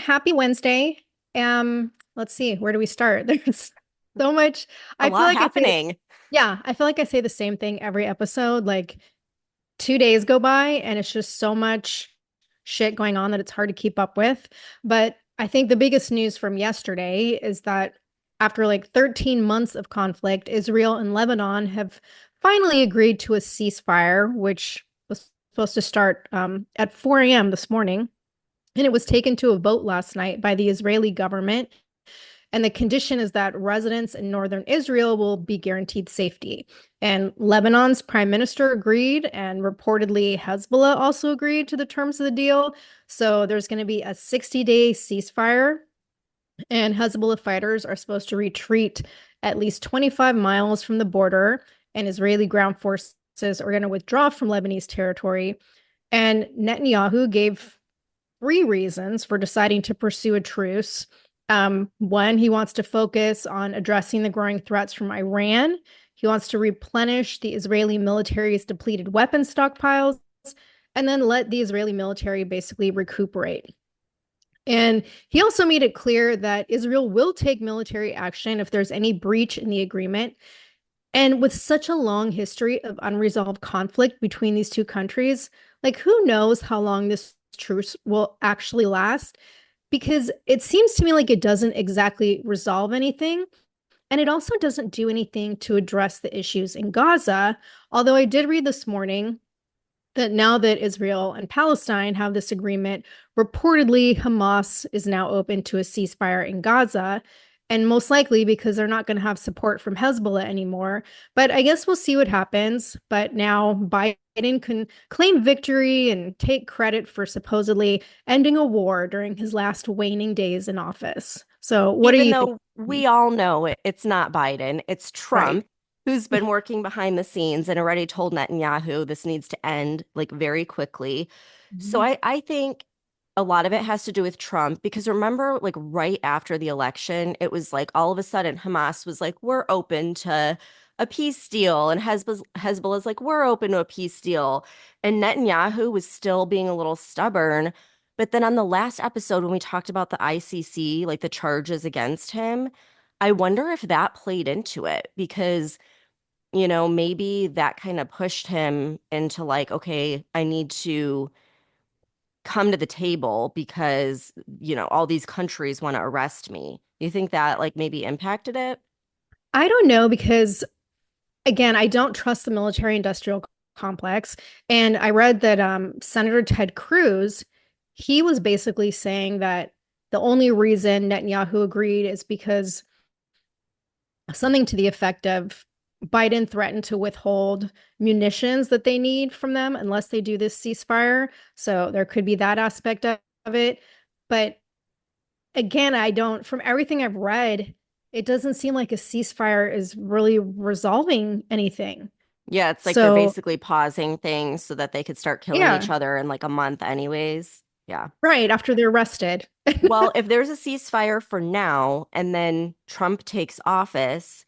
Happy Wednesday. Let's see, where do we start? There's so much. A I feel lot like I say, happening. yeah, I feel like I say the same thing every episode. Like 2 days go by and it's just so much shit going on that it's hard to keep up with. But I think the biggest news from yesterday is that after like 13 months of conflict, Israel and Lebanon have finally agreed to a ceasefire, which was supposed to start at 4 a.m. this morning. And it was taken to a vote last night by the Israeli government. And the condition is that residents in northern Israel will be guaranteed safety. And Lebanon's prime minister agreed, and reportedly Hezbollah also agreed to the terms of the deal. So there's going to be a 60-day ceasefire, and Hezbollah fighters are supposed to retreat at least 25 miles from the border, and Israeli ground forces are going to withdraw from Lebanese territory. And Netanyahu gave three reasons for deciding to pursue a truce. One, he wants to focus on addressing the growing threats from Iran. He wants to replenish the Israeli military's depleted weapons stockpiles and then let the Israeli military basically recuperate. And he also made it clear that Israel will take military action if there's any breach in the agreement. And with such a long history of unresolved conflict between these two countries, like who knows how long this truce will actually last? Because it seems to me like it doesn't exactly resolve anything. And it also doesn't do anything to address the issues in Gaza. Although I did read this morning that now that Israel and Palestine have this agreement, reportedly Hamas is now open to a ceasefire in Gaza, and most likely because they're not going to have support from Hezbollah anymore. But I guess we'll see what happens. But now Biden can claim victory and take credit for supposedly ending a war during his last waning days in office. So, what do Even you think? though we all know it's not Biden, it's Right. Trump who's been working behind the scenes and already told Netanyahu this needs to end like very quickly. So Mhm. I think a lot of it has to do with Trump because remember, like right after the election, it was like all of a sudden Hamas was like, we're open to a peace deal, and Hezbollah's like, we're open to a peace deal. And Netanyahu was still being a little stubborn. But then on the last episode, when we talked about the ICC, like the charges against him, I wonder if that played into it because, maybe that kind of pushed him into like, okay, I need to come to the table because, all these countries want to arrest me. You think that like maybe impacted it? I don't know because again, I don't trust the military industrial complex. And I read that Senator Ted Cruz, he was basically saying that the only reason Netanyahu agreed is because something to the effect of Biden threatened to withhold munitions that they need from them unless they do this ceasefire. So there could be that aspect of it. But again, I don't, from everything I've read, it doesn't seem like a ceasefire is really resolving anything. Yeah, it's like they're So, basically pausing things so that they could start killing each yeah, other in like a month anyways. Yeah. right after they're arrested. Well, if there's a ceasefire for now and then Trump takes office,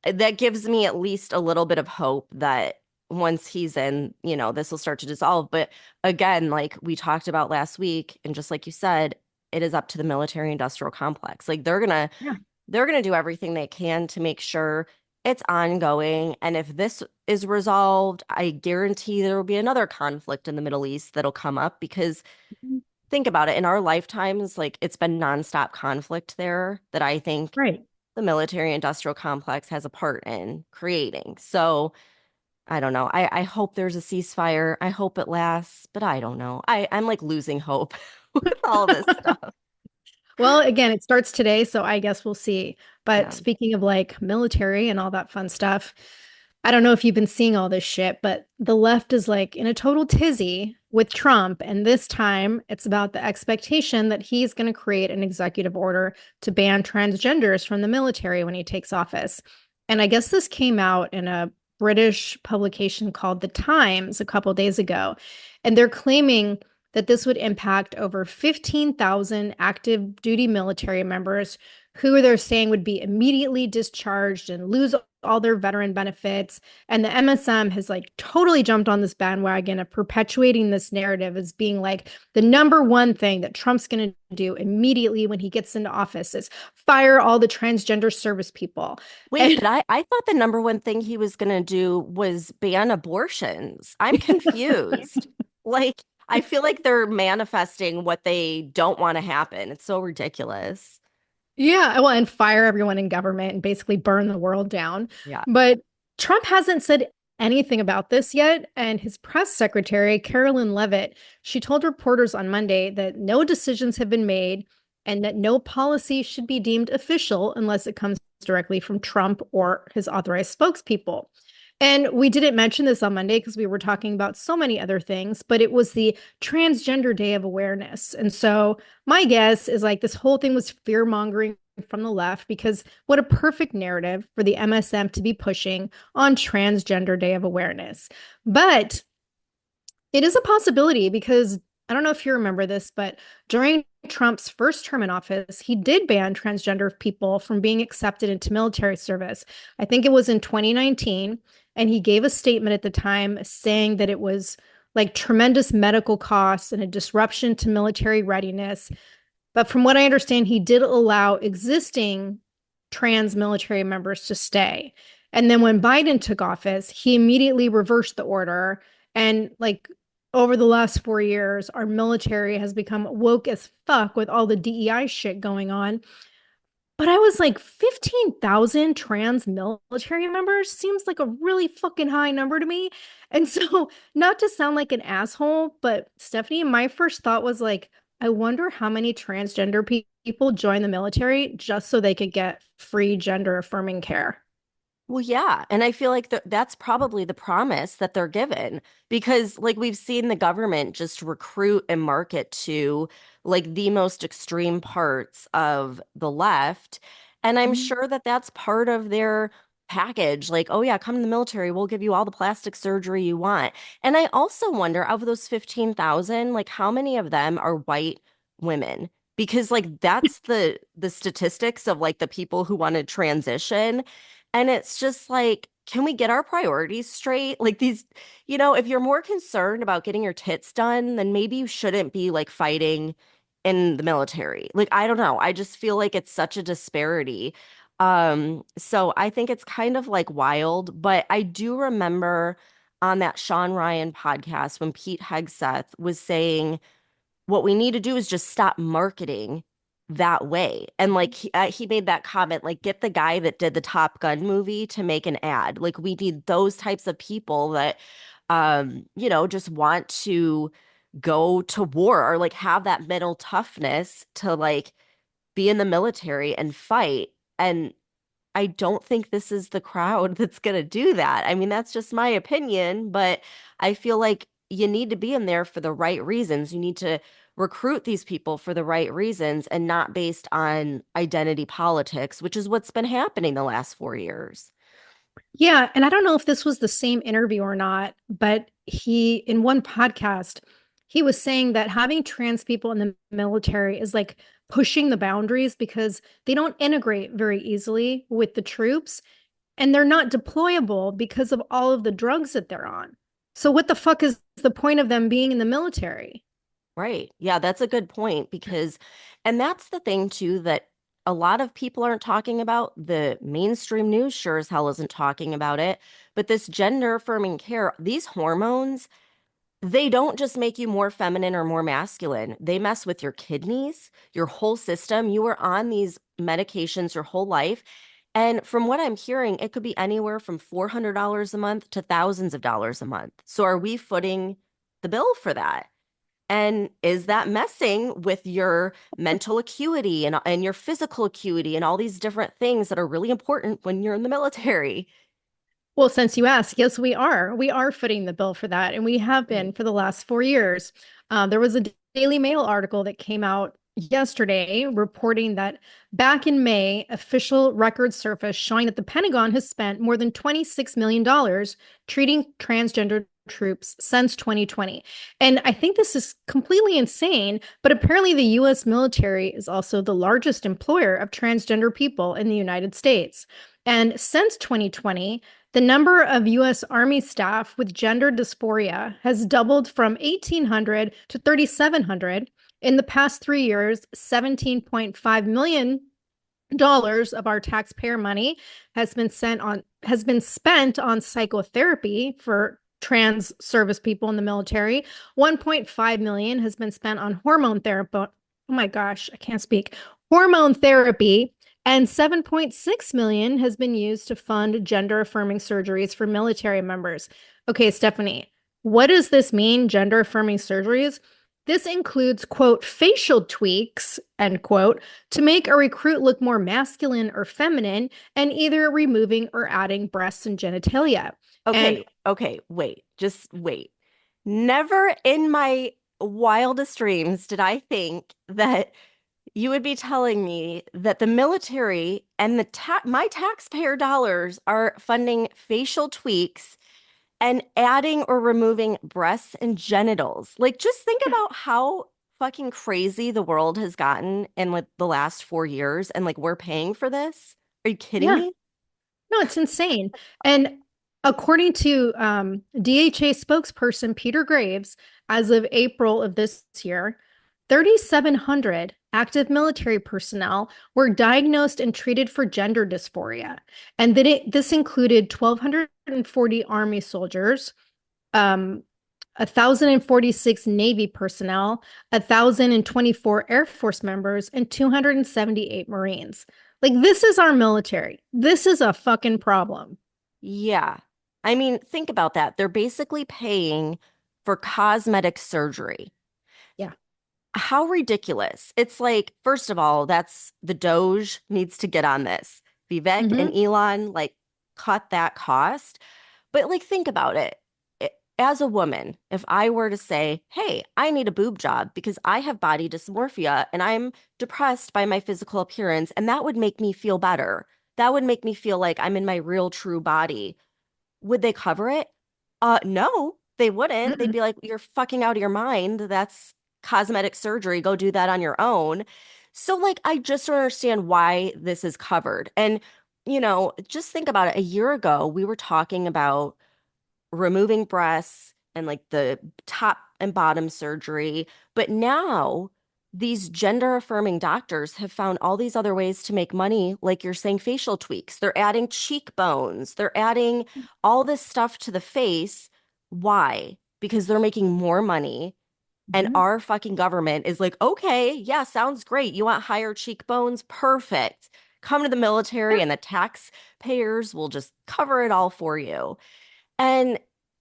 that gives me at least a little bit of hope that once he's in, this will start to dissolve. But again, like we talked about last week, and just like you said, it is up to the military industrial complex. Like Yeah. they're gonna do everything they can to make sure it's ongoing. And if this is resolved, I guarantee there will be another conflict in the Middle East that'll come up because think about it, in our lifetimes, like it's been nonstop conflict there that I think Right. the military industrial complex has a part in creating. So I don't know. I hope there's a ceasefire. I hope it lasts, but I don't know. I'm like losing hope with all this stuff. Well, again, it starts today, so I guess we'll see. But Yeah. speaking of like military and all that fun stuff, I don't know if you've been seeing all this shit, but the left is like in a total tizzy with Trump. And this time it's about the expectation that he's going to create an executive order to ban transgenders from the military when he takes office. And I guess this came out in a British publication called The Times a couple days ago. And they're claiming that this would impact over 15,000 active duty military members who they're saying would be immediately discharged and lose all their veteran benefits. And the MSM has like totally jumped on this bandwagon of perpetuating this narrative as being like the number one thing that Trump's going to do immediately when he gets into office is fire all the transgender service people. Wait, And but I thought the number one thing he was going to do was ban abortions. I'm confused. Like, I feel like they're manifesting what they don't want to happen. It's so ridiculous. yeah, well, and fire everyone in government and basically burn the world down. Yeah. But Trump hasn't said anything about this yet. And his press secretary, Carolyn Levitt, she told reporters on Monday that no decisions have been made and that no policy should be deemed official unless it comes directly from Trump or his authorized spokespeople. And we didn't mention this on Monday because we were talking about so many other things, but it was the Transgender Day of Awareness. And so my guess is like this whole thing was fear mongering from the left because what a perfect narrative for the MSM to be pushing on Transgender Day of Awareness. But it is a possibility because I don't know if you remember this, but during Trump's first term in office, he did ban transgender people from being accepted into military service. I think it was in 2019. And he gave a statement at the time saying that it was like tremendous medical costs and a disruption to military readiness. But from what I understand, he did allow existing trans military members to stay. And then when Biden took office, he immediately reversed the order. And like over the last 4 years, our military has become woke as fuck with all the DEI shit going on. But I was like, 15,000 trans military members seems like a really fucking high number to me. And so, not to sound like an asshole, but Stephanie, my first thought was like, I wonder how many transgender people join the military just so they could get free gender affirming care. Well, yeah. And I feel like that's probably the promise that they're given because, like, we've seen the government just recruit and market to like the most extreme parts of the left. And I'm sure that that's part of their package. Like, oh, yeah, come to the military. We'll give you all the plastic surgery you want. And I also wonder, of those 15,000, like, how many of them are white women? Because like that's the statistics of like the people who want to transition. And it's just like, can we get our priorities straight? Like these, if you're more concerned about getting your tits done, then maybe you shouldn't be like fighting in the military. Like, I don't know. I just feel like it's such a disparity. So I think it's kind of like wild, but I do remember on that Sean Ryan podcast when Pete Hegseth was saying what we need to do is just stop marketing that way. And like he made that comment, like get the guy that did the Top Gun movie to make an ad. Like we need those types of people that, just want to go to war or like have that mental toughness to like be in the military and fight. And I don't think this is the crowd that's going to do that. I mean, that's just my opinion, but I feel like you need to be in there for the right reasons. You need to recruit these people for the right reasons and not based on identity politics, which is what's been happening the last 4 years. Yeah, and I don't know if this was the same interview or not, but in one podcast, he was saying that having trans people in the military is like pushing the boundaries because they don't integrate very easily with the troops and they're not deployable because of all of the drugs that they're on. So what the fuck is the point of them being in the military? Right. Yeah, that's a good point and that's the thing too that a lot of people aren't talking about. The mainstream news sure as hell isn't talking about it. But this gender affirming care, these hormones, they don't just make you more feminine or more masculine. They mess with your kidneys, your whole system. You are on these medications your whole life. And from what I'm hearing, it could be anywhere from $400 a month to thousands of dollars a month. So are we footing the bill for that? And is that messing with your mental acuity and your physical acuity and all these different things that are really important when you're in the military? Well, since you asked, yes, we are. We are footing the bill for that, and we have been Right. for the last 4 years. There was a Daily Mail article that came out yesterday reporting that back in May, official records surfaced showing that the Pentagon has spent more than $26 million treating transgender troops since 2020. And I think this is completely insane, but apparently the US military is also the largest employer of transgender people in the United States. And since 2020, the number of US Army staff with gender dysphoria has doubled from 1,800 to 3,700. In the past 3 years, $17.5 million of our taxpayer money has been spent on psychotherapy for trans service people in the military. 1.5 million has been spent on hormone therapy. Oh my gosh, I can't speak. Hormone therapy, and 7.6 million has been used to fund gender affirming surgeries for military members. Okay, Stephanie, what does this mean, gender affirming surgeries? This includes, quote, facial tweaks, end quote, to make a recruit look more masculine or feminine, and either removing or adding breasts and genitalia. And Okay, wait, just wait. Never in my wildest dreams did I think that you would be telling me that the military and my taxpayer dollars are funding facial tweaks and adding or removing breasts and genitals. Like, just think about how fucking crazy the world has gotten in like the last 4 years, and like we're paying for this. Are you kidding yeah, me? no, it's insane. And according to DHA spokesperson Peter Graves, as of April of this year, 3,700 active military personnel were diagnosed and treated for gender dysphoria. And this included 1,240 Army soldiers, 1,046 Navy personnel, 1,024 Air Force members, and 278 Marines. Like, this is our military. This is a fucking problem. Yeah. I mean, think about that. They're basically paying for cosmetic surgery. Yeah. How ridiculous. It's like, first of all, that's the Doge needs to get on this. Vivek and Hmm. Elon, like, cut that cost. But, like, think about it. As a woman, if I were to say, hey, I need a boob job because I have body dysmorphia and I'm depressed by my physical appearance, and that would make me feel better. That would make me feel like I'm in my real, true body. Would they cover it? No, they wouldn't. They'd Mm-mm. be like, you're fucking out of your mind. That's cosmetic surgery. Go do that on your own. So, like, I just don't understand why this is covered. And, just think about it. A year ago, we were talking about removing breasts and like the top and bottom surgery. But now these gender affirming doctors have found all these other ways to make money, like you're saying, facial tweaks. They're adding cheekbones, they're adding all this stuff to the face. Why? Because they're making more money. And Mhm. our fucking government is like, okay, yeah, sounds great. You want higher cheekbones? Perfect. Come to the military Yeah. and the taxpayers will just cover it all for you. And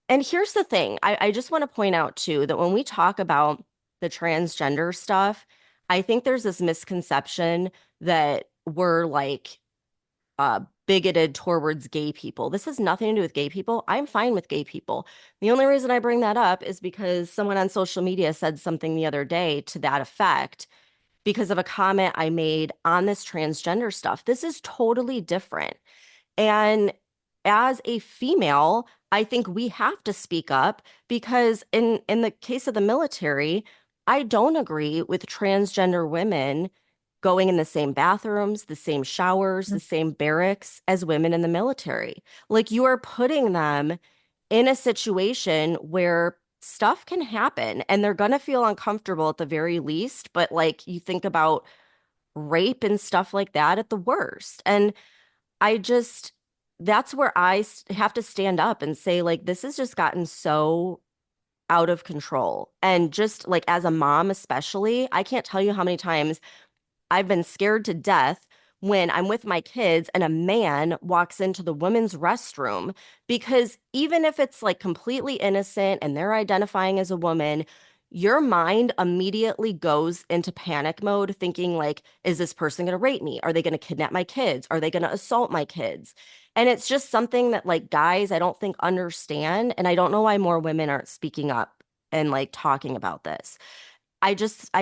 here's the thing. I just want to point out too that when we talk about the transgender stuff, I think there's this misconception that we're like bigoted towards gay people. This has nothing to do with gay people. I'm fine with gay people. The only reason I bring that up is because someone on social media said something the other day to that effect because of a comment I made on this transgender stuff. This is totally different. And as a female, I think we have to speak up because in the case of the military, I don't agree with transgender women going in the same bathrooms, the same showers, the same barracks as women in the military. Like, you are putting them in a situation where stuff can happen and they're going to feel uncomfortable at the very least, but like you think about rape and stuff like that at the worst. And I just, that's where have to stand up and say, like, this has just gotten so out of control. And just like as a mom, especially, I can't tell you how many times I've been scared to death when I'm with my kids and a man walks into the women's restroom because even if it's like completely innocent and they're identifying as a woman, your mind immediately goes into panic mode, thinking like, is this person going to rape me? Are they going to kidnap my kids? Are they going to assault my kids? And it's just something that like guys, I don't think understand. And I don't know why more women aren't speaking up and like talking about this. I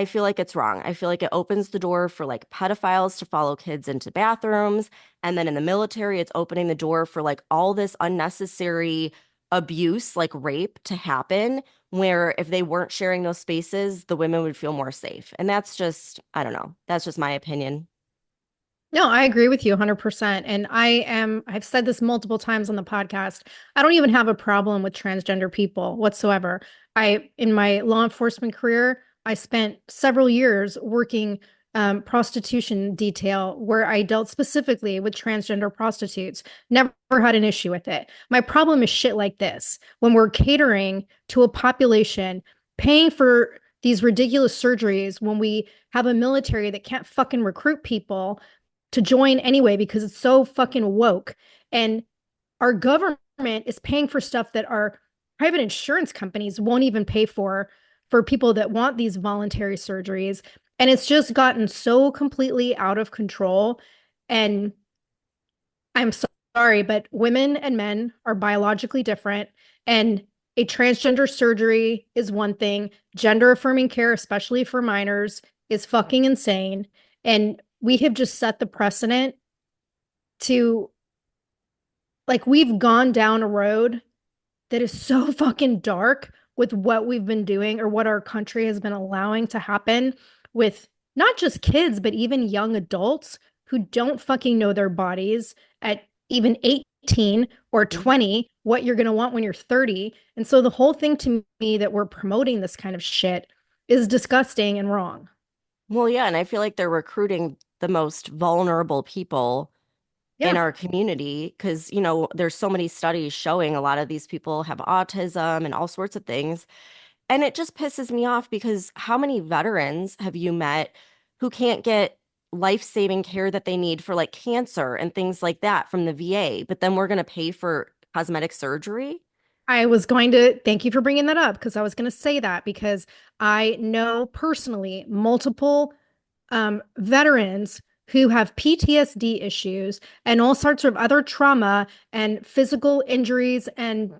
feel like it's wrong. I feel like it opens the door for like pedophiles to follow kids into bathrooms. And then in the military, it's opening the door for like all this unnecessary abuse, like rape to happen, where if they weren't sharing those spaces, the women would feel more safe. And that's just, I don't know. That's just my opinion. No, I agree with you 100%. And I've said this multiple times on the podcast. I don't even have a problem with transgender people whatsoever. In my law enforcement career, I spent several years working prostitution detail where I dealt specifically with transgender prostitutes. Never had an issue with it. My problem is shit like this when we're catering to a population, paying for these ridiculous surgeries when we have a military that can't fucking recruit people to join anyway because it's so fucking woke. And our government is paying for stuff that our private insurance companies won't even pay for people that want these voluntary surgeries. And it's just gotten so completely out of control. And I'm sorry, but women and men are biologically different. And a transgender surgery is one thing. Gender affirming care, especially for minors, is fucking insane. And we have just set the precedent to, like, we've gone down a road that is so fucking dark with what we've been doing or what our country has been allowing to happen with not just kids, but even young adults who don't fucking know their bodies at even 18 or 20, what you're going to want when you're 30. And so the whole thing to me that we're promoting this kind of shit is disgusting and wrong. Well, yeah, and I feel like they're recruiting the most vulnerable people in Yeah. our community because, there's so many studies showing a lot of these people have autism and all sorts of things. And it just pisses me off because how many veterans have you met who can't get life-saving care that they need for like cancer and things like that from the VA, but then we're going to pay for cosmetic surgery? I was going to thank you for bringing that up because I was going to say that because I know personally multiple veterans who have PTSD issues and all sorts of other trauma and physical injuries and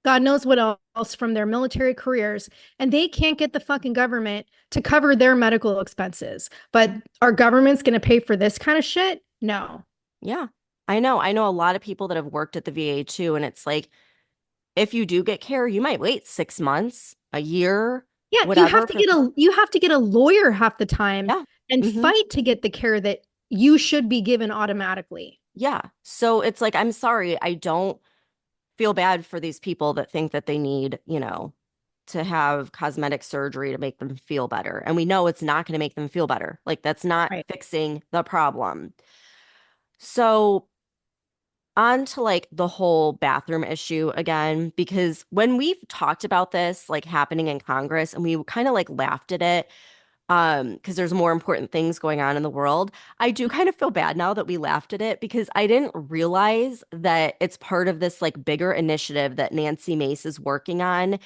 God knows what else from their military careers. And they can't get the fucking government to cover their medical expenses. But our government's going to pay for this kind of shit? No. Yeah. I know a lot of people that have worked at the VA too, and it's like if you do get care, you might wait 6 months, a year, Yeah, whatever for you have to get a lawyer half the time yeah. and Hmm. fight to get the care that you should be given automatically. Yeah. So it's like I'm sorry, I don't feel bad for these people that think that they need, to have cosmetic surgery to make them feel better. And we know it's not going to make them feel better. Like that's not Right. fixing the problem. So on to like the whole bathroom issue again, because when we've talked about this like happening in Congress and we kind of like laughed at it, because there's more important things going on in the world. I do kind of feel bad now that we laughed at it because I didn't realize that it's part of this like bigger initiative that Nancy Mace is working on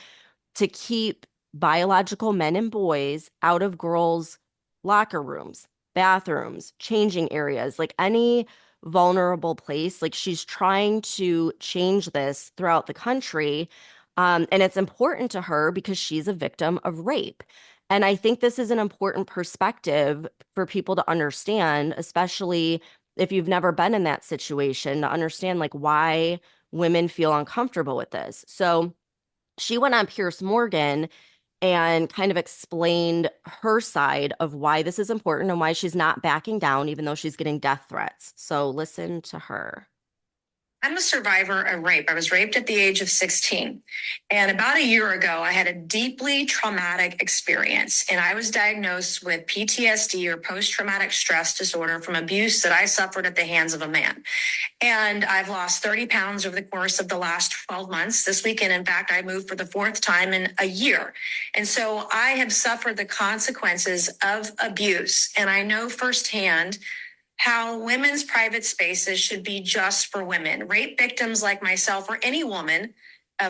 to keep biological men and boys out of girls' locker rooms, bathrooms, changing areas, like any vulnerable place. Like she's trying to change this throughout the country. And it's important to her because she's a victim of rape. And I think this is an important perspective for people to understand, especially if you've never been in that situation, to understand like why women feel uncomfortable with this. So, she went on Pierce Morgan and kind of explained her side of why this is important and why she's not backing down, even though she's getting death threats. So listen to her. I'm a survivor of rape. I was raped at the age of 16. And about a year ago, I had a deeply traumatic experience. And I was diagnosed with PTSD or post traumatic stress disorder from abuse that I suffered at the hands of a man. And I've lost 30 pounds over the course of the last 12 months. This weekend, in fact, I moved for the fourth time in a year. And so I have suffered the consequences of abuse. And I know firsthand how women's private spaces should be just for women. Rape victims like myself or any woman,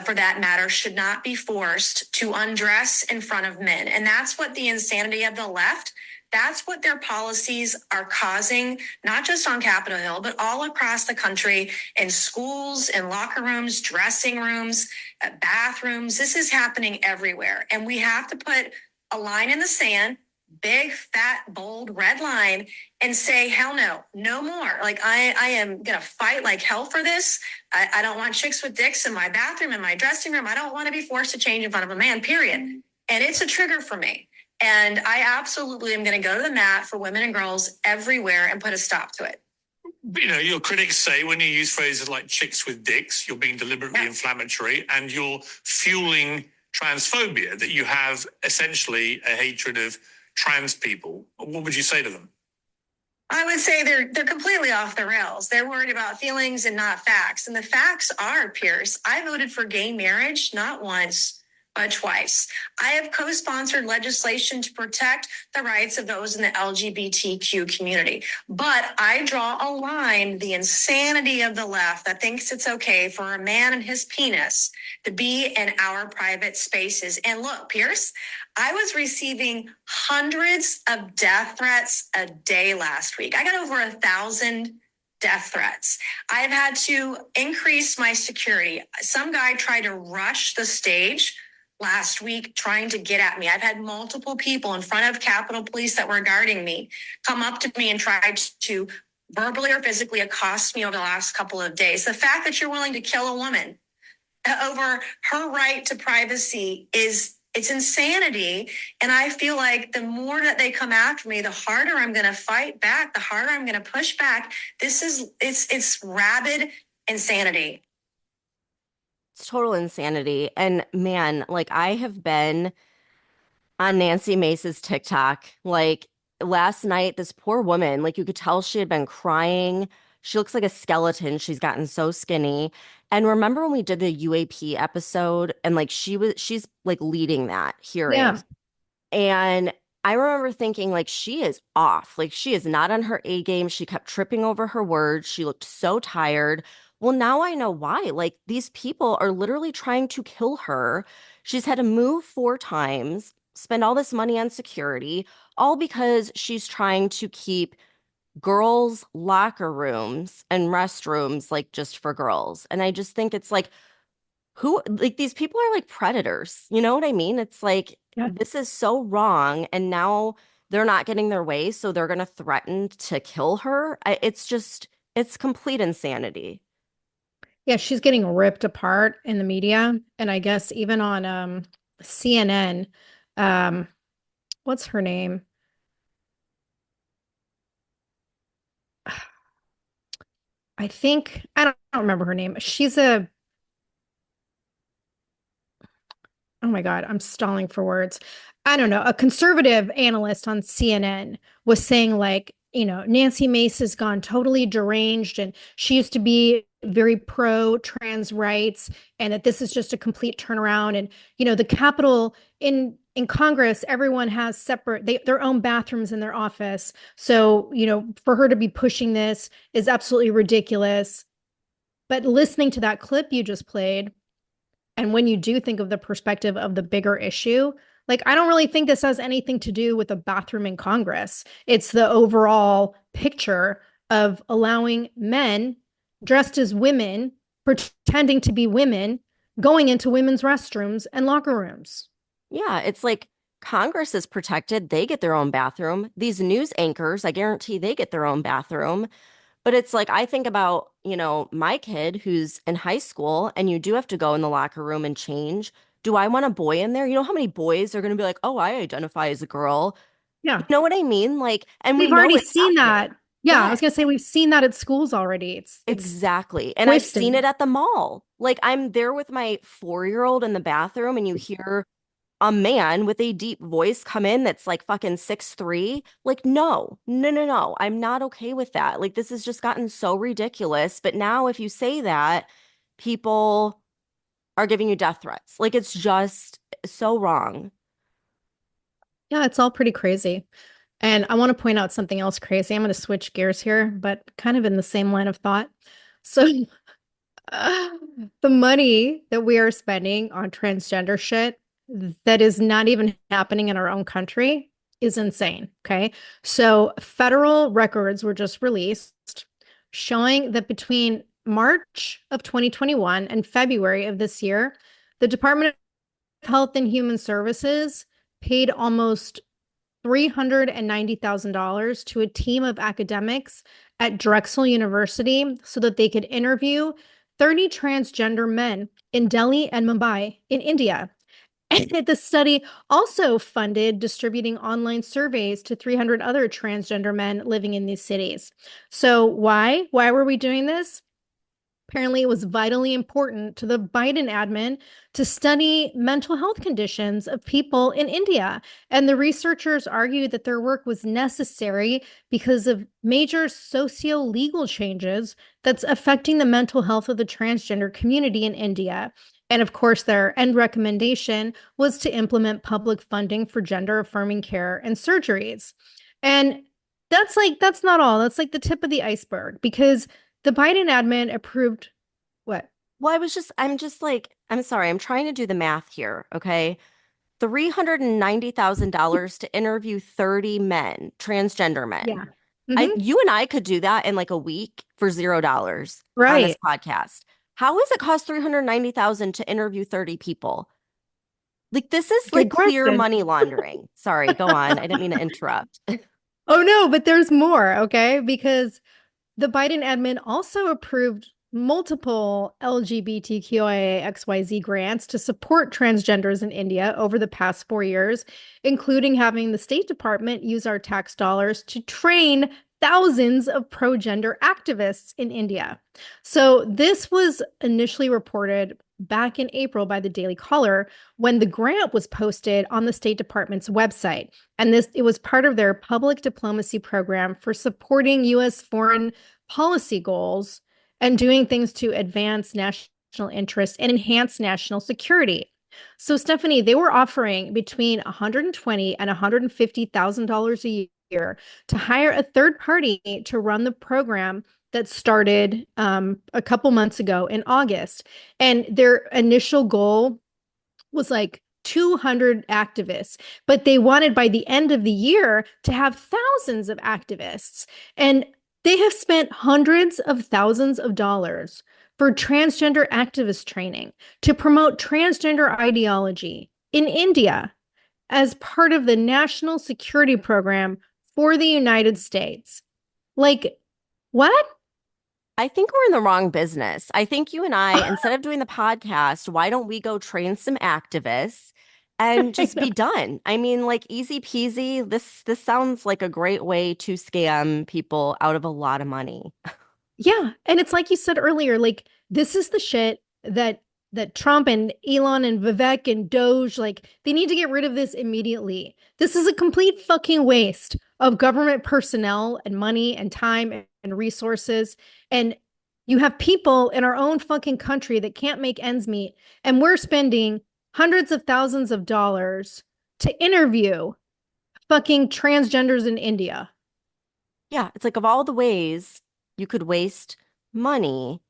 for that matter, should not be forced to undress in front of men. And that's what the insanity of the left, that's what their policies are causing, not just on Capitol Hill, but all across the country in schools, in locker rooms, dressing rooms, bathrooms. This is happening everywhere. And we have to put a line in the sand, big, fat, bold, red line, and say, hell no, no more. Like I am going to fight like hell for this. I don't want chicks with dicks in my bathroom, in my dressing room. I don't want to be forced to change in front of a man, period. And it's a trigger for me. And I absolutely am going to go to the mat for women and girls everywhere and put a stop to it. Your critics say when you use phrases like chicks with dicks, you're being deliberately inflammatory and you're fueling transphobia, that you have essentially a hatred of trans people. What would you say to them? I would say they're completely off the rails. They're worried about feelings and not facts. And the facts are, Pierce, I voted for gay marriage not once, but twice. I have co-sponsored legislation to protect the rights of those in the LGBTQ community. But I draw a line, the insanity of the left that thinks it's okay for a man and his penis to be in our private spaces. And look, Pierce, I was receiving hundreds of death threats a day last week. I got over 1,000 death threats. I've had to increase my security. Some guy tried to rush the stage last week trying to get at me. I've had multiple people in front of Capitol Police that were guarding me come up to me and try to verbally or physically accost me over the last couple of days. The fact that you're willing to kill a woman over her right to privacy it's insanity. And I feel like the more that they come after me, the harder I'm going to fight back, the harder I'm going to push back. It's rabid insanity. It's total insanity. And man, like I have been on Nancy Mace's TikTok. Like last night, this poor woman, like you could tell she had been crying. She looks like a skeleton. She's gotten so skinny. And remember when we did the UAP episode and like she's like leading that hearing. Yeah. And I remember thinking like she is off. Like she is not on her A game. She kept tripping over her words. She looked so tired. Well, now I know why. Like these people are literally trying to kill her. She's had to move 4 times, spend all this money on security, all because she's trying to keep girls' locker rooms and restrooms like just for girls. And I just think it's like, who, like these people are like predators. You know what I mean? It's like, Yeah. this is so wrong. And now they're not getting their way. So they're going to threaten to kill her. It's just, it's complete insanity. Yeah, she's getting ripped apart in the media. And I guess even on CNN, um, what's her name? I don't remember her name. Oh my God, I'm stalling for words. I don't know. A conservative analyst on CNN was saying, like, Nancy Mace has gone totally deranged and she used to be very pro trans rights and that this is just a complete turnaround. And, the Capitol in Congress, everyone has their own bathrooms in their office. So, for her to be pushing this is absolutely ridiculous. But listening to that clip you just played, and when you do think of the perspective of the bigger issue, like, I don't really think this has anything to do with a bathroom in Congress. It's the overall picture of allowing men dressed as women, pretending to be women, going into women's restrooms and locker rooms. Yeah, it's like Congress is protected. They get their own bathroom. These news anchors, I guarantee they get their own bathroom. But it's like I think about, my kid who's in high school and you do have to go in the locker room and change. Do I want a boy in there? You know how many boys are going to be like, "Oh, I identify as a girl." You Yeah. know what I mean? Like, and we We've know already it's seen happening. that. Yeah, I Yeah, was gonna say we've seen that at schools already. It's exactly. And I've seen twisted. it at the mall. Like I'm there with my 4-year-old in the bathroom and you hear a man with a deep voice come in that's like fucking 6'3". Like, no, no, no, no. I'm not okay with that. Like, this has just gotten so ridiculous. But now, if you say that, people are giving you death threats. Like, it's just so wrong. Yeah, it's all pretty crazy. And I want to point out something else crazy. I'm going to switch gears here, but kind of in the same line of thought. So, the money that we are spending on transgender shit that is not even happening in our own country is insane. Okay. So, federal records were just released showing that between March of 2021 and February of this year, the Department of Health and Human Services paid almost $390,000 to a team of academics at Drexel University so that they could interview 30 transgender men in Delhi and Mumbai in India. And the study also funded distributing online surveys to 300 other transgender men living in these cities. So, why? Why were we doing this? Apparently, it was vitally important to the Biden admin to study mental health conditions of people in India. And the researchers argued that their work was necessary because of major socio-legal changes that's affecting the mental health of the transgender community in India. And of course, their end recommendation was to implement public funding for gender affirming care and surgeries. And that's not all. That's like the tip of the iceberg because the Biden admin approved what? Well, I'm sorry, I'm trying to do the math here, okay? $390,000 to interview 30 men, transgender men. Yeah. Hmm. You and I could do that in like a week for $0 on this Right. podcast. How does it cost 390,000 to interview 30 people? Like this is Good like clear question. money laundering. Sorry, go on. I didn't mean to interrupt. Oh no, but there's more, okay? Because the Biden admin also approved multiple LGBTQIA XYZ grants to support transgenders in India over the past 4 years, including having the State Department use our tax dollars to train thousands of pro gender activists in India. So, this was initially reported back in April by the Daily Caller when the grant was posted on the State Department's website. And it was part of their public diplomacy program for supporting US foreign policy goals and doing things to advance national interest and enhance national security. So, Stephanie, they were offering between $120,000 and $150,000 a year to hire a third party to run the program that started a couple months ago in August. And their initial goal was like 200 activists, but they wanted by the end of the year to have thousands of activists. And they have spent hundreds of thousands of dollars for transgender activist training to promote transgender ideology in India as part of the national security program for the United States. Like, what? I think we're in the wrong business. I think you and I, instead of doing the podcast, why don't we go train some activists and I just know. be done? I mean, like easy peasy. This sounds like a great way to scam people out of a lot of money. Yeah, and it's like you said earlier, like this is the shit that Trump and Elon and Vivek and Doge, like they need to get rid of this immediately. This is a complete fucking waste of government personnel and money and time and resources. And you have people in our own fucking country that can't make ends meet, and we're spending hundreds of thousands of dollars to interview fucking transgenders in India. Yeah, it's like of all the ways you could waste money,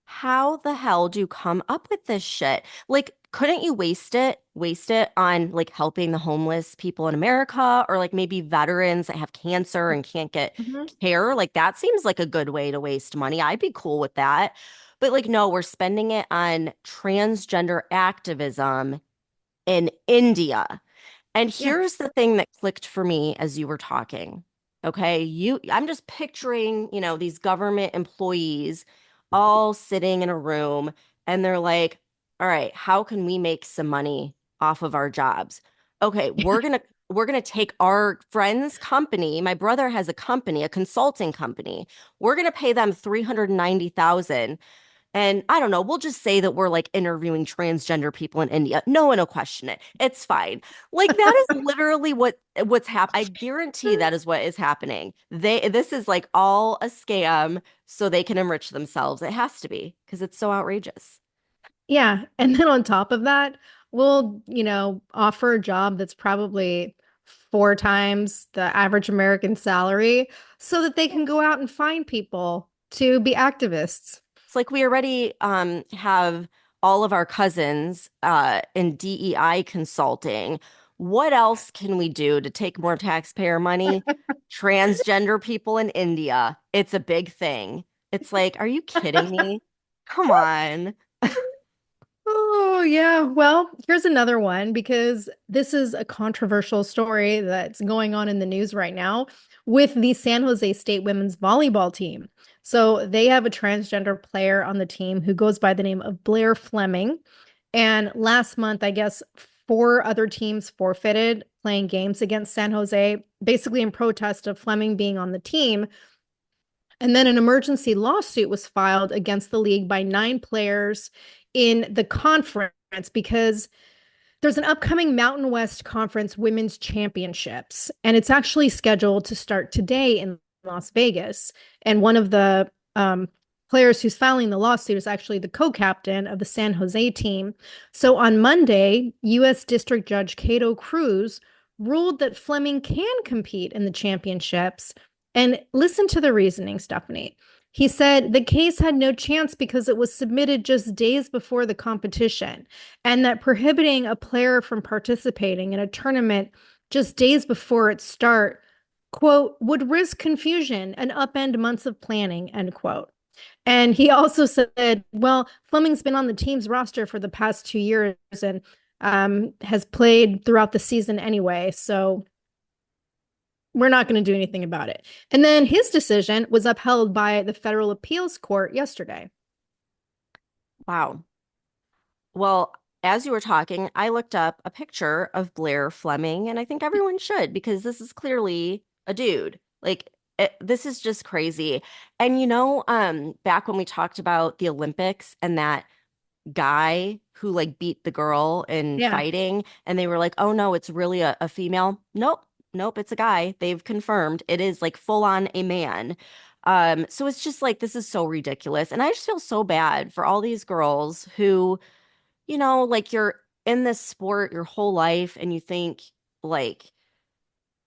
how the hell do you come up with this shit? Like, couldn't you waste it on like helping the homeless people in America or like maybe veterans that have cancer and can't get Mhm. care? Like that seems like a good way to waste money. I'd be cool with that. But like, no, we're spending it on transgender activism in India. And Yeah. here's the thing that clicked for me as you were talking. Okay, I'm just picturing, these government employees all sitting in a room and they're like, "All right, how can we make some money off of our jobs?" Okay, we're going to take our friend's company. My brother has a company, a consulting company. We're going to pay them 390,000 and I don't know, we'll just say that we're like interviewing transgender people in India. No one will question it. It's fine. Like that is literally what's happening. I guarantee that is what is happening. This is like all a scam so they can enrich themselves. It has to be because it's so outrageous. Yeah. And then on top of that, we'll, offer a job that's probably four times the average American salary so that they can go out and find people to be activists. It's like we already have all of our cousins in DEI consulting. What else can we do to take more taxpayer money? Transgender people in India. It's a big thing. It's like, are you kidding me? Come on. Oh, yeah. Well, here's another one because this is a controversial story that's going on in the news right now with the San Jose State women's volleyball team. So they have a transgender player on the team who goes by the name of Blair Fleming. And last month, I guess 4 other teams forfeited playing games against San Jose, basically in protest of Fleming being on the team. And then an emergency lawsuit was filed against the league by 9 players in the conference because there's an upcoming Mountain West Conference Women's Championships, and it's actually scheduled to start today in Las Vegas. And one of the players who's filing the lawsuit is actually the co-captain of the San Jose team. So on Monday, U.S. District Judge Cato Cruz ruled that Fleming can compete in the championships. And listen to the reasoning, Stephanie. He said the case had no chance because it was submitted just days before the competition, and that prohibiting a player from participating in a tournament just days before its start, quote, would risk confusion and upend months of planning, end quote. And he also said, well, Fleming's been on the team's roster for the past 2 years and has played throughout the season anyway, so we're not going to do anything about it. And then his decision was upheld by the federal appeals court yesterday. Wow. Well, as you were talking, I looked up a picture of Blair Fleming, and I think everyone should because this is clearly a dude. Like, this is just crazy. And back when we talked about the Olympics and that guy who like beat the girl in fighting, and they were like, oh no, it's really a female. Nope, it's a guy. They've confirmed it is like full on a man. So it's just like, this is so ridiculous. And I just feel so bad for all these girls who, like you're in this sport your whole life and you think like,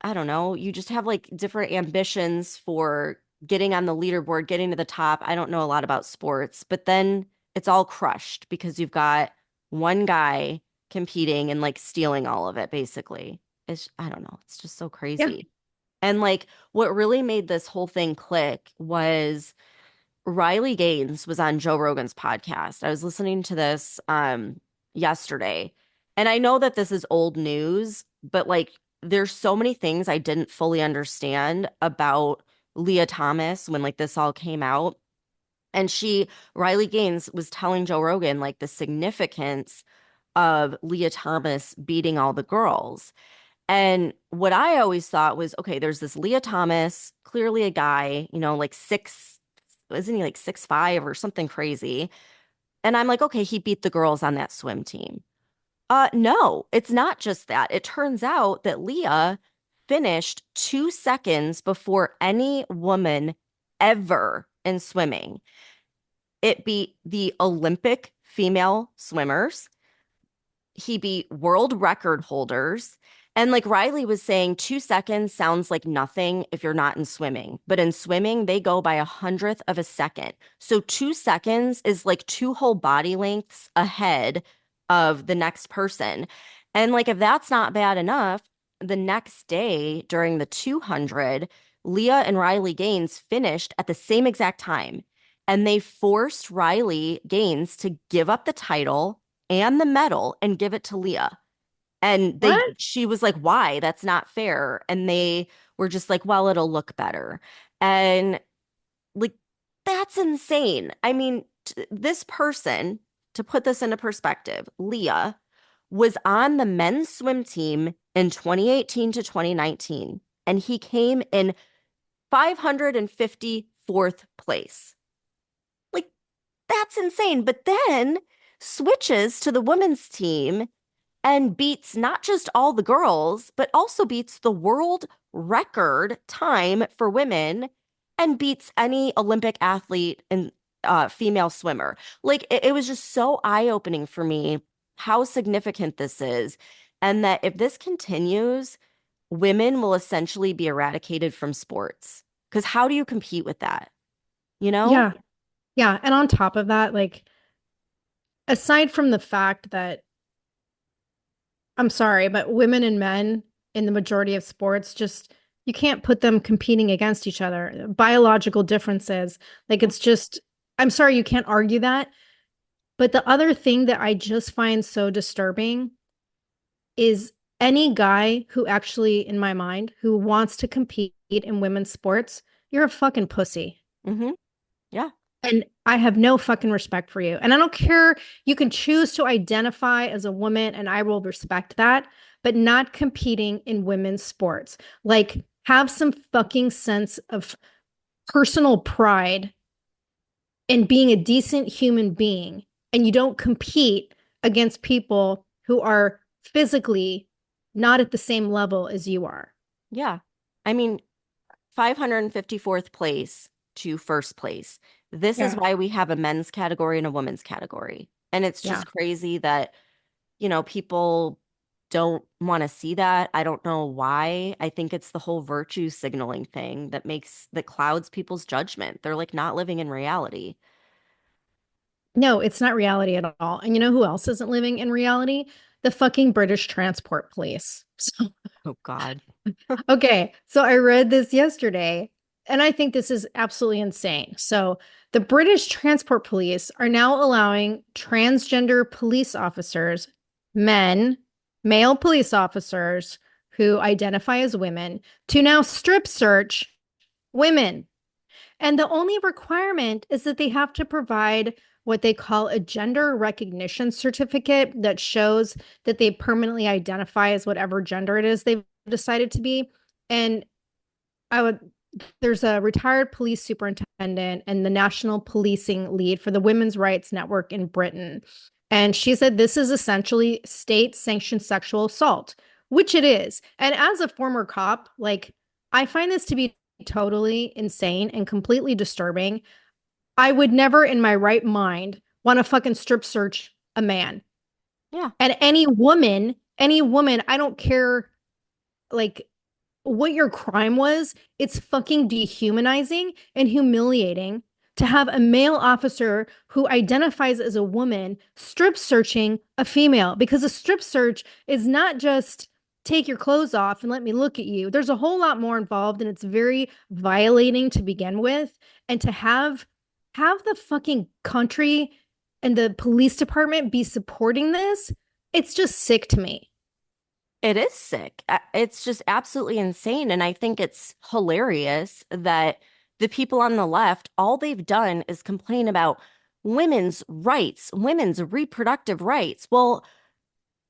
I don't know, you just have like different ambitions for getting on the leaderboard, getting to the top. I don't know a lot about sports, but then it's all crushed because you've got one guy competing and like stealing all of it, basically. I don't know. It's just so crazy. Yeah. And like what really made this whole thing click was Riley Gaines was on Joe Rogan's podcast. I was listening to this yesterday. And I know that this is old news, but like there's so many things I didn't fully understand about Leah Thomas when like this all came out. And Riley Gaines was telling Joe Rogan like the significance of Leah Thomas beating all the girls. And what I always thought was, okay, there's this Leah Thomas, clearly a guy, like isn't he like 6'5" or something crazy? And I'm like, okay, he beat the girls on that swim team. No, it's not just that. It turns out that Leah finished 2 seconds before any woman ever in swimming. It beat the Olympic female swimmers. He beat world record holders. And like Riley was saying, 2 seconds sounds like nothing if you're not in swimming. But in swimming, they go by 100th of a second. So 2 seconds is like 2 whole body lengths ahead of the next person. And like if that's not bad enough, the next day during the 200, Leah and Riley Gaines finished at the same exact time. And they forced Riley Gaines to give up the title and the medal and give it to Leah. And she was like, why? That's not fair. And they were just like, well, it'll look better. And like, that's insane. I mean, this person, to put this into perspective, Leah was on the men's swim team in 2018 to 2019, and he came in 554th place. Like, that's insane. But then switches to the women's team and beats not just all the girls, but also beats the world record time for women and beats any Olympic athlete and female swimmer. Like it was just so eye-opening for me how significant this is. And that if this continues, women will essentially be eradicated from sports. Because how do you compete with that? Yeah. Yeah. And on top of that, like, aside from the fact that I'm sorry, but women and men in the majority of sports just you can't put them competing against each other. Biological differences. Like it's just I'm sorry you can't argue that. But the other thing that I just find so disturbing is any guy who actually, in my mind, who wants to compete in women's sports, you're a fucking pussy. Mm-hmm. Yeah. And I have no fucking respect for you. And I don't care. You can choose to identify as a woman, and I will respect that, but not competing in women's sports. Like, have some fucking sense of personal pride in being a decent human being. And you don't compete against people who are physically not at the same level as you are. Yeah. I mean, 554th place to first place. This is Yeah. why we have a men's category and a women's category. And it's Yeah. just crazy that, people don't want to see that. I don't know why. I think it's the whole virtue signaling thing that clouds people's judgment. They're like not living in reality. No, it's not reality at all. And you know who else isn't living in reality? The fucking British Transport Police. So, Oh God. okay, so I read this yesterday, and I think this is absolutely insane. So, the British Transport Police are now allowing transgender police officers, men, male police officers who identify as women, to now strip search women. And the only requirement is that they have to provide what they call a gender recognition certificate that shows that they permanently identify as whatever gender it is they've decided to be. And I would, there's a retired police superintendent and the national policing lead for the Women's Rights Network in Britain. And she said this is essentially state sanctioned sexual assault, which it is. And as a former cop, like, I find this to be totally insane and completely disturbing. I would never in my right mind want to fucking strip search a man. Yeah. And any woman, I don't care like what your crime was, it's fucking dehumanizing and humiliating to have a male officer who identifies as a woman strip searching a female, because a strip search is not just take your clothes off and let me look at you. There's a whole lot more involved, and it's very violating to begin with. And to have the fucking country and the police department be supporting this, it's just sick to me. It is sick. It's just absolutely insane. And I think it's hilarious that the people on the left, all they've done is complain about women's rights, women's reproductive rights. Well,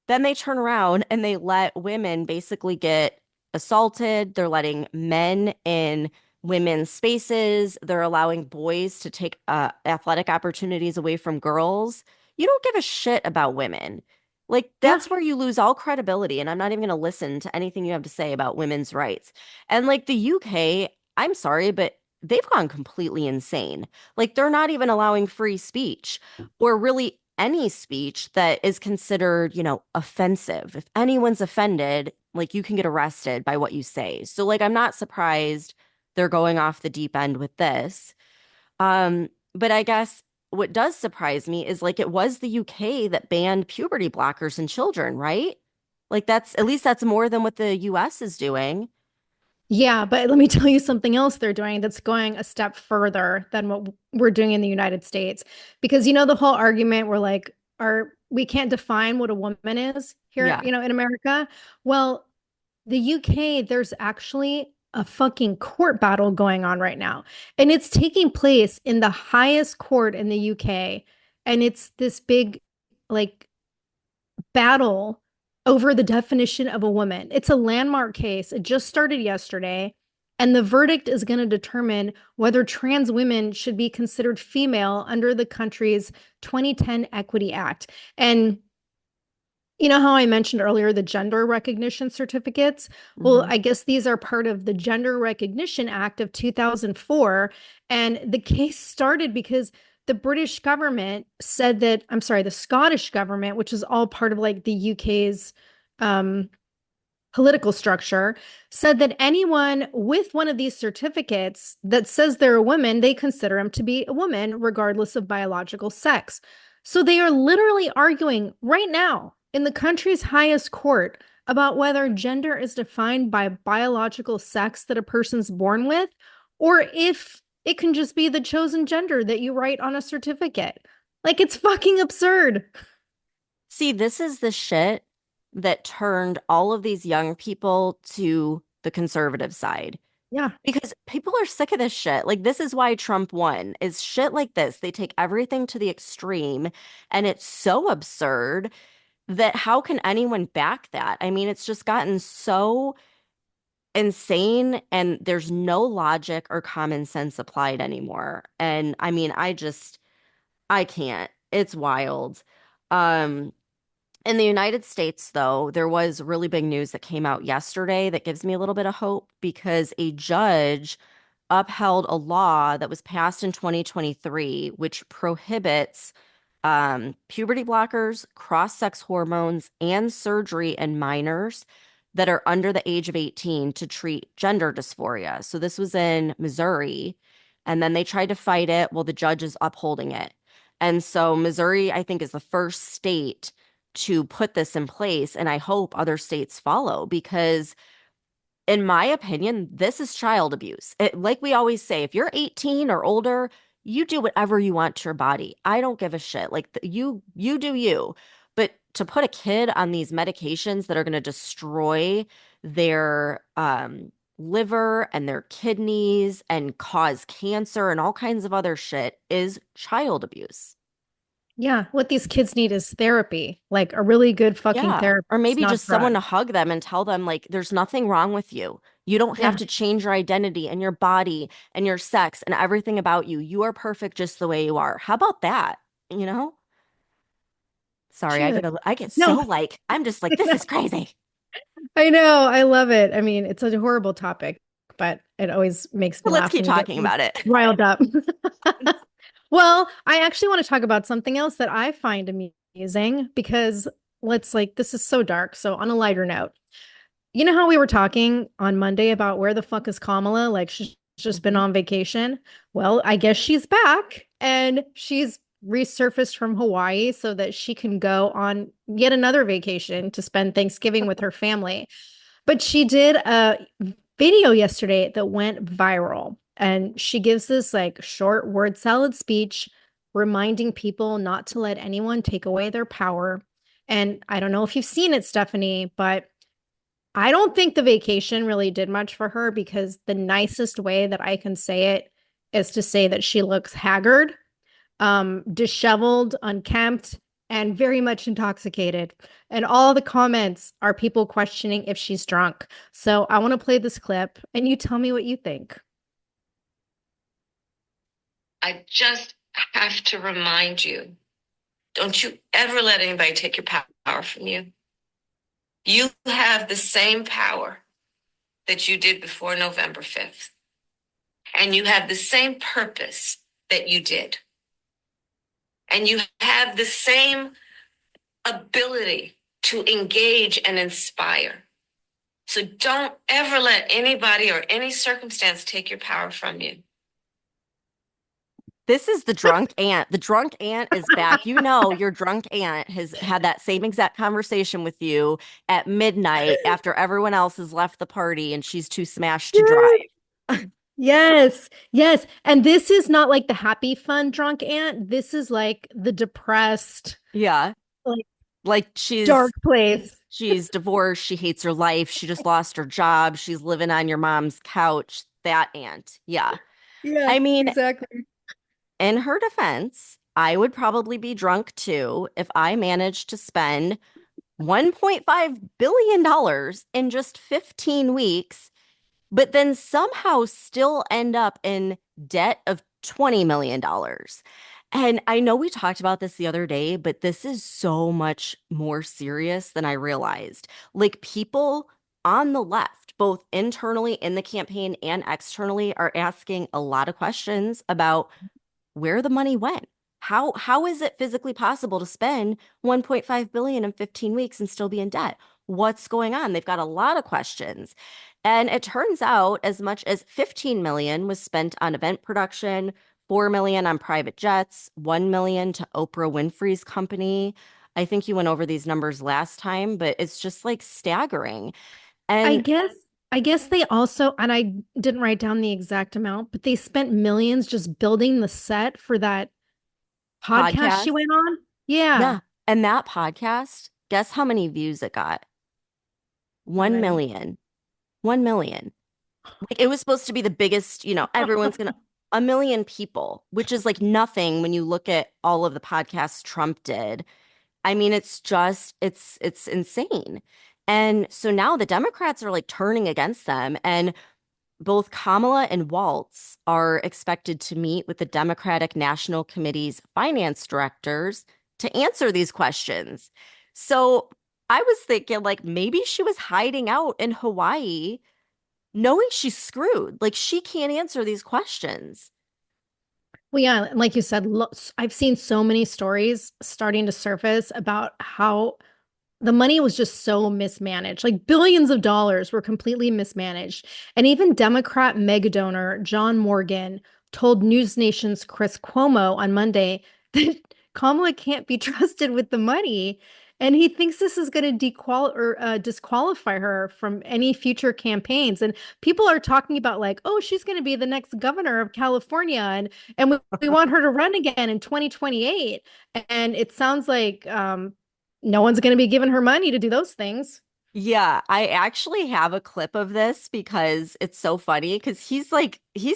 then they turn around and they let women basically get assaulted. They're letting men in women's spaces. They're allowing boys to take athletic opportunities away from girls. You don't give a shit about women. Like, Yeah. that's where you lose all credibility. And I'm not even going to listen to anything you have to say about women's rights. And like the UK, I'm sorry, but they've gone completely insane. Like, they're not even allowing free speech or really any speech that is considered, offensive. If anyone's offended, like, you can get arrested by what you say. So like, I'm not surprised they're going off the deep end with this. But I guess what does surprise me is like it was the UK that banned puberty blockers in children, right? Like that's at least that's more than what the US is doing. Yeah, but let me tell you something else they're doing that's going a step further than what we're doing in the United States. Because the whole argument we're like, we can't define what a woman is here, Yeah. in America. Well, the UK, there's actually a fucking court battle going on right now. And it's taking place in the highest court in the UK. And it's this big, like, battle over the definition of a woman. It's a landmark case. It just started yesterday. And the verdict is going to determine whether trans women should be considered female under the country's 2010 Equity Act. And you know how I mentioned earlier the gender recognition certificates? Well, Hmm. I guess these are part of the Gender Recognition Act of 2004. And the case started because the British government said that, I'm sorry, the Scottish government, which is all part of like the UK's um, political structure, said that anyone with one of these certificates that says they're a woman, they consider them to be a woman, regardless of biological sex. So they are literally arguing right now in the country's highest court about whether gender is defined by biological sex that a person's born with, or if it can just be the chosen gender that you write on a certificate. Like, it's fucking absurd. See, this is the shit that turned all of these young people to the conservative side. Yeah. Because people are sick of this shit. Like, this is why Trump won, is shit like this. They take everything to the extreme, and it's so absurd that how can anyone back that? I mean, it's just gotten so insane, and there's no logic or common sense applied anymore. And I mean, I can't. It's wild. Um, in the United States, though, there was really big news that came out yesterday that gives me a little bit of hope because a judge upheld a law that was passed in 2023, which prohibits puberty blockers, cross-sex hormones, and surgery in minors that are under the age of 18 to treat gender dysphoria. So this was in Missouri, and then they tried to fight it. Well, the judge is upholding it. And so Missouri, I think, is the first state to put this in place, and I hope other states follow because in my opinion, this is child abuse. Like we always say, if you're 18 or older, you do whatever you want to your body. I don't give a shit. Like you do you. But to put a kid on these medications that are going to destroy their liver and their kidneys and cause cancer and all kinds of other shit is child abuse. Yeah. What these kids need is therapy, like a really good fucking Yeah. Or therapist, maybe not just someone drugs. to hug them and tell them, like, there's nothing wrong with you. You don't have Yeah. to change your identity and your body and your sex and everything about you. You are perfect just the way you are. How about that? You know? Sorry, Cheers. I get so No, like, I'm just like, this is crazy. I know. I love it. I mean, it's a horrible topic, but it always makes me But let's laugh keep and get talking me about it. riled up. Well, I actually want to talk about something else that I find amusing because this is so dark. So, on a lighter note, you know how we were talking on Monday about where the fuck is Kamala? Like, she's just been Mhm. on vacation. Well, I guess she's back and she's resurfaced from Hawaii so that she can go on yet another vacation to spend Thanksgiving with her family. But she did a video yesterday that went viral. And she gives this like short word salad speech reminding people not to let anyone take away their power. And I don't know if you've seen it, Stephanie, but I don't think the vacation really did much for her because the nicest way that I can say it is to say that she looks haggard, disheveled, unkempt, and very much intoxicated. And all the comments are people questioning if she's drunk. So I want to play this clip and you tell me what you think. I just have to remind you, don't you ever let anybody take your power from you. You have the same power that you did before November 5th. And you have the same purpose that you did. And you have the same ability to engage and inspire. So don't ever let anybody or any circumstance take your power from you. This is the drunk aunt. The drunk aunt is back. You know, your drunk aunt has had that same exact conversation with you at midnight after everyone else has left the party and she's too smashed to drive. Yes. Yes, yes. And this is not like the happy, fun drunk aunt. This is like the depressed, Yeah. like Like dark place. she's divorced, she hates her life, she just lost her job, she's living on your mom's couch. That aunt. Yeah. Yeah, I mean, exactly. in her defense, I would probably be drunk too if I managed to spend $1.5 billion in just 15 weeks, but then somehow still end up in debt of $20 million. And I know we talked about this the other day, but this is so much more serious than I realized. Like people on the left, both internally in the campaign and externally, are asking a lot of questions about where the money went. How is it physically possible to spend 1.5 billion in 15 weeks and still be in debt? What's going on? They've got a lot of questions. And it turns out as much as 15 million was spent on event production, 4 million on private jets, 1 million to Oprah Winfrey's company. I think you went over these numbers last time, but it's just like staggering. I And guess I guess they also, and I didn't write down the exact amount, but they spent millions just building the set for that podcast she podcast, went on. Yeah. yeah. And that podcast, guess how many views it got? How 1 many? million. 1 million. Like it was supposed to be the biggest, everyone's gonna, a million people, which is like nothing when you look at all of the podcasts Trump did. I mean, it's insane. And so now the Democrats are like turning against them. And both Kamala and Waltz are expected to meet with the Democratic National Committee's finance directors to answer these questions. So I was thinking, like, maybe she was hiding out in Hawaii, knowing she's screwed. Like, she can't answer these questions. Well, yeah, like you said, I've seen so many stories starting to surface about how the money was just so mismanaged. Like billions of dollars were completely mismanaged. And even Democrat mega donor John Morgan told News Nation's Chris Cuomo on Monday that Kamala can't be trusted with the money. And he thinks this is going to disqualify her from any future campaigns. And people are talking about like, oh, she's going to be the next governor of California, and we want her to run again in 2028. And it sounds like no one's going to be giving her money to do those things. Yeah, I actually have a clip of this because it's so funny because he's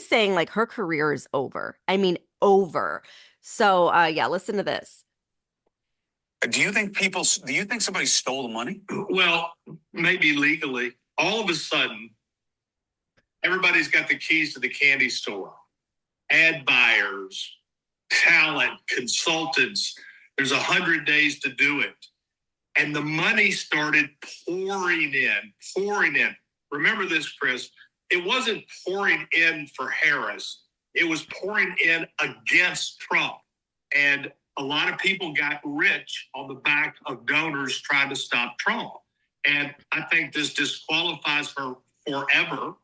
saying like her career is over. I mean, over. So yeah, listen to this. Do you think somebody stole the money? Well, maybe legally. All of a sudden, everybody's got the keys to the candy store. Ad buyers, talent, consultants. There's 100 days to do it. And the money started pouring in, pouring in. Remember this, Chris. It wasn't pouring in for Harris. It was pouring in against Trump. And a lot of people got rich on the back of donors trying to stop Trump. And I think this disqualifies her forever,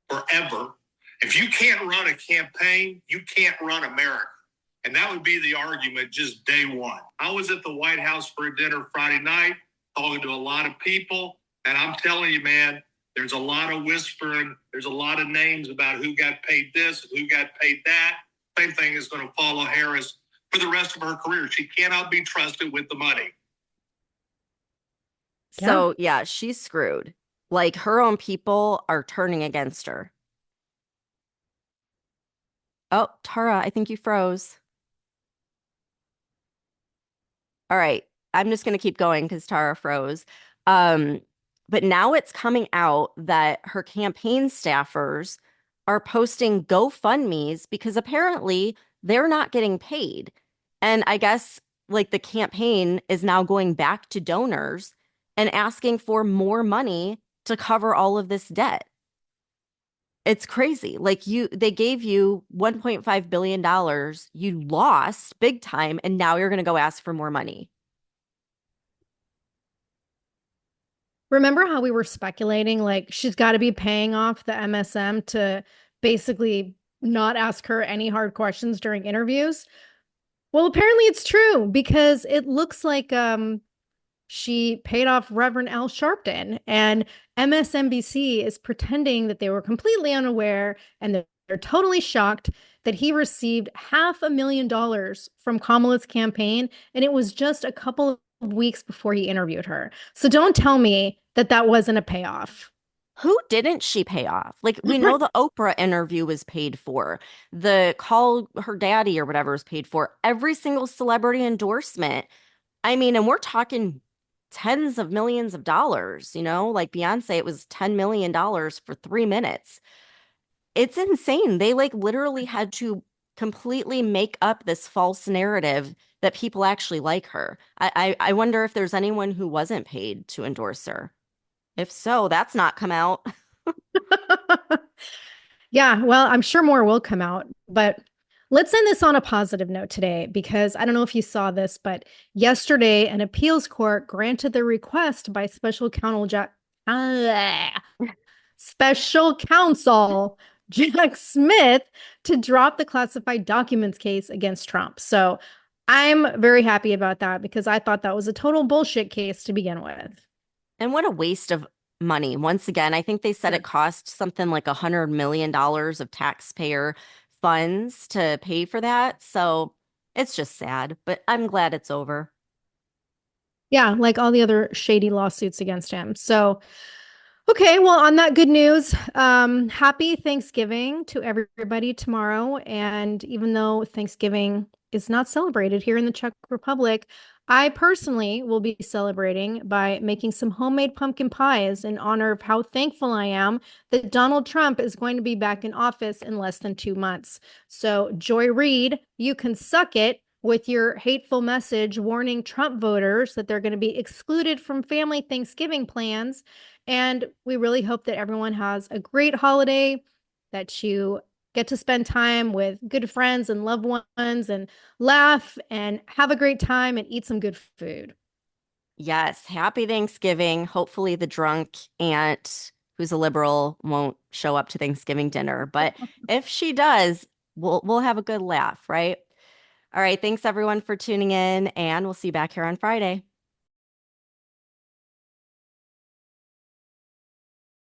forever. If you can't run a campaign, you can't run America. And that would be the argument just day one. I was at the White House for a dinner Friday night, talking to a lot of people. And I'm telling you, man, there's a lot of whispering. There's a lot of names about who got paid this and who got paid that. Same thing is going to follow Harris for the rest of her career. She cannot be trusted with the money. Yeah. So yeah, she's screwed. Like her own people are turning against her. Oh, Tara, I think you froze. All right. I'm just going to keep going because Tara froze. Um, but now it's coming out that her campaign staffers are posting GoFundMe's because apparently they're not getting paid. And I guess like the campaign is now going back to donors and asking for more money to cover all of this debt. It's crazy. Like they gave you $1.5 billion, you lost big time, and now you're going to go ask for more money. Remember how we were speculating like she's got to be paying off the MSM to basically not ask her any hard questions during interviews? Well, apparently it's true because it looks like she paid off Reverend Al Sharpton, and MSNBC is pretending that they were completely unaware and they're totally shocked that he received $500,000 from Kamala's campaign, and it was just a couple of weeks before he interviewed her. So don't tell me that that wasn't a payoff. Who didn't she pay off? Like we know the Oprah interview was paid for. The call her daddy or whatever was paid for. Every single celebrity endorsement. I mean, and we're talking tens of millions of dollars, like Beyonce, it was $10 million for 3 minutes. It's insane. They like literally had to completely make up this false narrative that people actually like her. I wonder if there's anyone who wasn't paid to endorse her. If so, that's not come out. Yeah, well, I'm sure more will come out, but let's end this on a positive note today because I don't know if you saw this, but yesterday an appeals court granted the request by special counsel Jack Smith to drop the classified documents case against Trump. So I'm very happy about that because I thought that was a total bullshit case to begin with. And what a waste of money. Once again, I think they said it cost something like $100 million of taxpayer funds to pay for that. So it's just sad, but I'm glad it's over. Yeah, like all the other shady lawsuits against him. So Okay, well, on that good news, happy Thanksgiving to everybody tomorrow. And even though Thanksgiving is not celebrated here in the Czech Republic, I personally will be celebrating by making some homemade pumpkin pies in honor of how thankful I am that Donald Trump is going to be back in office in less than 2 months. So, Joy Reid, you can suck it with your hateful message warning Trump voters that they're going to be excluded from family Thanksgiving plans. And we really hope that everyone has a great holiday, that you get to spend time with good friends and loved ones and laugh and have a great time and eat some good food. Yes, happy Thanksgiving. Hopefully the drunk aunt who's a liberal won't show up to Thanksgiving dinner, but if she does, we'll have a good laugh, right? All right, thanks everyone for tuning in, and we'll see you back here on Friday.